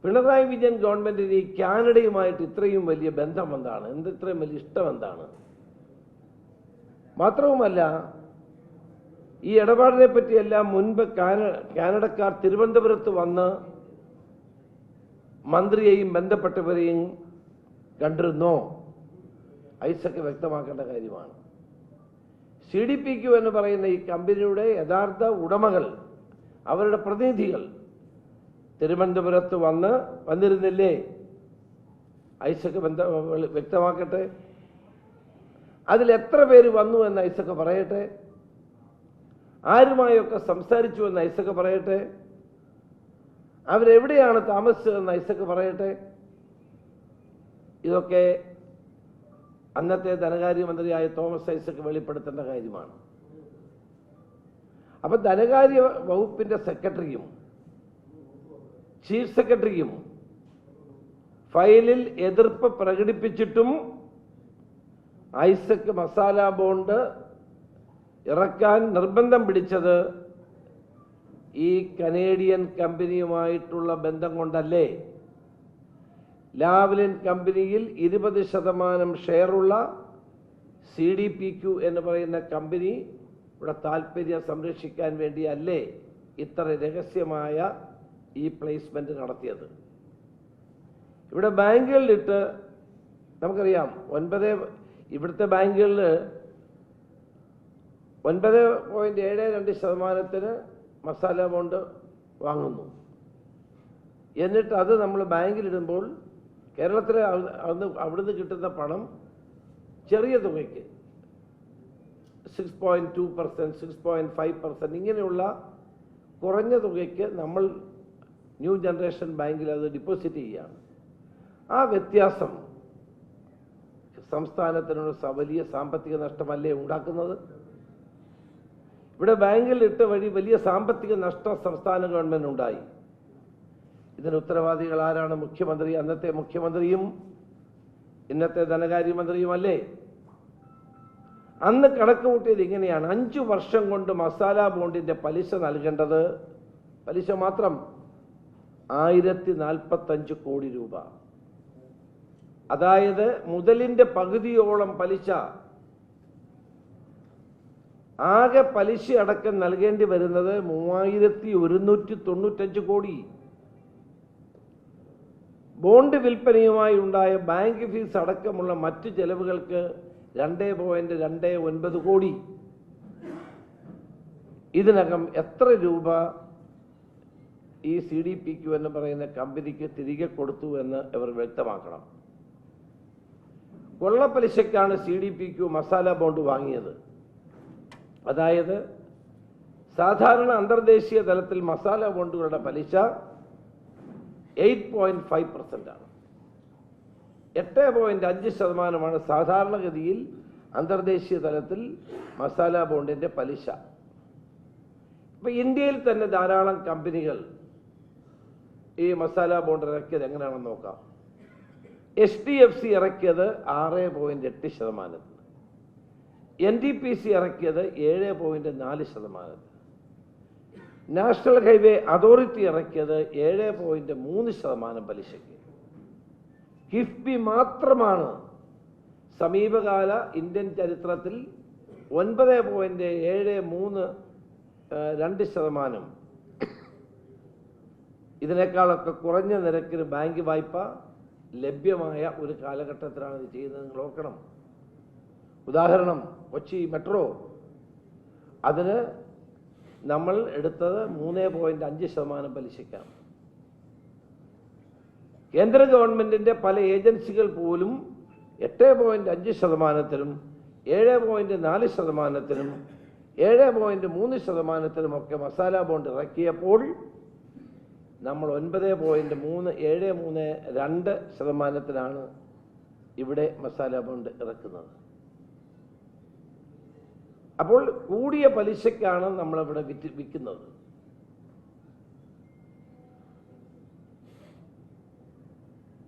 പിണറായി വിജയൻ ഗവൺമെന്റിന് ഈ കാനഡയുമായിട്ട് ഇത്രയും വലിയ ബന്ധം എന്താണ്, ഇത്രയും വലിയ ഇഷ്ടം എന്താണ്? മാത്രവുമല്ല, ഈ ഇടപാടിനെ പറ്റിയെല്ലാം മുൻപ് കാനഡക്കാർ തിരുവനന്തപുരത്ത് വന്ന് മന്ത്രിയെയും ബന്ധപ്പെട്ടവരെയും കണ്ടിരുന്നോ? ഐസക് വ്യക്തമാക്കേണ്ട കാര്യമാണ്. CDPQ എന്ന് പറയുന്ന ഈ കമ്പനിയുടെ യഥാർത്ഥ ഉടമകൾ, അവരുടെ പ്രതിനിധികൾ തിരുവനന്തപുരത്ത് വന്നിരുന്നില്ലേ? ഐസക് വ്യക്തമാക്കട്ടെ. അതിൽ എത്ര പേര് വന്നു എന്ന് ഐസക് പറയട്ടെ. ആരുമായൊക്കെ സംസാരിച്ചു എന്ന് ഐസക് പറയട്ടെ. അവരെവിടെയാണ് താമസിച്ചതെന്ന് ഐസക് പറയട്ടെ. ഇതൊക്കെ അന്നത്തെ ധനകാര്യമന്ത്രിയായ തോമസ് ഐസക് വെളിപ്പെടുത്തേണ്ട കാര്യമാണ്. അപ്പൊ ധനകാര്യ വകുപ്പിന്റെ സെക്രട്ടറിയും ചീഫ് സെക്രട്ടറിയും ഫയലിൽ എതിർപ്പ് പ്രകടിപ്പിച്ചിട്ടും ഐസക് മസാല ബോണ്ട് ഇറക്കാൻ നിർബന്ധം പിടിച്ചത് ഈ കനേഡിയൻ കമ്പനിയുമായിട്ടുള്ള ബന്ധം കൊണ്ടല്ലേ? ലാവ്ലിൻ കമ്പനിയിൽ 20% ഷെയറുള്ള CDPQ എന്ന് പറയുന്ന കമ്പനി ഇവിടെ താല്പര്യം സംരക്ഷിക്കാൻ വേണ്ടിയല്ലേ ഇത്ര രഹസ്യമായ ഈ പ്ലേസ്മെന്റ് നടത്തിയത്? ഇവിടെ ബാങ്കുകളിലിട്ട് നമുക്കറിയാം, ഇവിടുത്തെ ബാങ്കുകളിൽ 9.72% മസാല ബോണ്ട് വാങ്ങുന്നു. എന്നിട്ട് അത് നമ്മൾ ബാങ്കിലിടുമ്പോൾ കേരളത്തിൽ അവിടുന്ന് കിട്ടുന്ന പണം ചെറിയ തുകയ്ക്ക് 6.2%, 6.5% ഇങ്ങനെയുള്ള കുറഞ്ഞ തുകയ്ക്ക് നമ്മൾ ന്യൂ ജനറേഷൻ ബാങ്കിൽ അത് ഡിപ്പോസിറ്റ് ചെയ്യുകയാണ്. ആ വ്യത്യാസം സംസ്ഥാനത്തിനുള്ള വലിയ സാമ്പത്തിക നഷ്ടമല്ലേ ഉണ്ടാക്കുന്നത്? ഇവിടെ ബാങ്കിൽ ഇട്ട വഴി വലിയ സാമ്പത്തിക നഷ്ടം സംസ്ഥാന ഗവൺമെന്റ് ഉണ്ടായി. ഇതിന് ഉത്തരവാദികൾ ആരാണ്? മുഖ്യമന്ത്രി, അന്നത്തെ മുഖ്യമന്ത്രിയും ഇന്നത്തെ ധനകാര്യമന്ത്രിയുമല്ലേ? അന്ന് കണക്ക് കൂട്ടിയത് ഇങ്ങനെയാണ്: 5 വർഷം കൊണ്ട് മസാല ബോണ്ടിന്റെ പലിശ നൽകേണ്ടത്, പലിശ മാത്രം 1045 കോടി രൂപ. അതായത് മുതലിന്റെ പകുതിയോളം പലിശ, ആകെ പലിശ അടക്കം നൽകേണ്ടി വരുന്നത് 3195 കോടി. ബോണ്ട് വിൽപ്പനയുമായി ഉണ്ടായ ബാങ്ക് ഫീസ് അടക്കമുള്ള മറ്റു ചെലവുകൾക്ക് 2.29 കോടി. ഇതിനകം എത്ര രൂപ ഈ CDPQ എന്ന് പറയുന്ന കമ്പനിക്ക് തിരികെ കൊടുത്തു എന്ന് ഇവർ വ്യക്തമാക്കണം. കൊള്ളപ്പലിശക്കാണ് CDPQ മസാല ബോണ്ട് വാങ്ങിയത്. അതായത് സാധാരണ അന്തർദേശീയ തലത്തിൽ മസാല ബോണ്ടുകളുടെ പലിശ 8.5% ആണ്. 8.5% സാധാരണഗതിയിൽ അന്തർദേശീയ തലത്തിൽ മസാല ബോണ്ടിന്റെ പലിശ. ഇപ്പൊ ഇന്ത്യയിൽ തന്നെ ധാരാളം കമ്പനികൾ ഈ മസാല ബോണ്ട് ഇറക്കിയത് എങ്ങനെയാണെന്ന് നോക്കാം. HDFC ഇറക്കിയത് 6.8%, NTPC ഇറക്കിയത് 7.4%, നാഷണൽ ഹൈവേ അതോറിറ്റി ഇറക്കിയത് 7.3% പലിശയ്ക്ക്. കിഫ്ബി മാത്രമാണ് സമീപകാല ഇന്ത്യൻ ചരിത്രത്തിൽ 9.73% ഇതിനേക്കാളൊക്കെ കുറഞ്ഞ നിരക്കിന് ബാങ്ക് വായ്പ ലഭ്യമായ ഒരു കാലഘട്ടത്തിലാണ് ഇത് ചെയ്യുന്നത്. നിങ്ങൾ ഓർക്കണം. ഉദാഹരണം, കൊച്ചി മെട്രോ, അതിന് നമ്മൾ എടുത്തത് 3.5% പലിശയ്ക്കാണ്. കേന്ദ്ര ഗവൺമെന്റിന്റെ പല ഏജൻസികൾ പോലും 8.5%, 7.4%, 7.3% ഒക്കെ മസാല ബോണ്ട് ഇറക്കിയപ്പോൾ നമ്മൾ 9.372% ഇവിടെ മസാല ബോണ്ട് ഇറക്കുന്നത്. അപ്പോൾ കൂടിയ പലിശക്കാണ് നമ്മളിവിടെ വിൽക്കുന്നത്.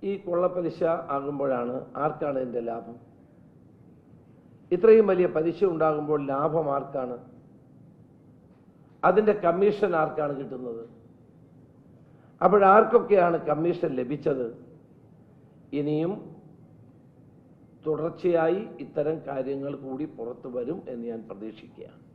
ഈ കൊള്ളപ്പലിശ ആകുമ്പോഴാണ് ആർക്കാണ് ഇതിന്റെ ലാഭം? ഇത്രയും വലിയ പലിശ ഉണ്ടാകുമ്പോൾ ലാഭം ആർക്കാണ്? അതിന്റെ കമ്മീഷൻ ആർക്കാണ് കിട്ടുന്നത്? അപ്പോഴാർക്കൊക്കെയാണ് കമ്മീഷൻ ലഭിച്ചത്? ഇനിയും തുടർച്ചയായി ഇത്തരം കാര്യങ്ങൾ കൂടി പുറത്തു വരും എന്ന് ഞാൻ പ്രതീക്ഷിക്കുകയാണ്.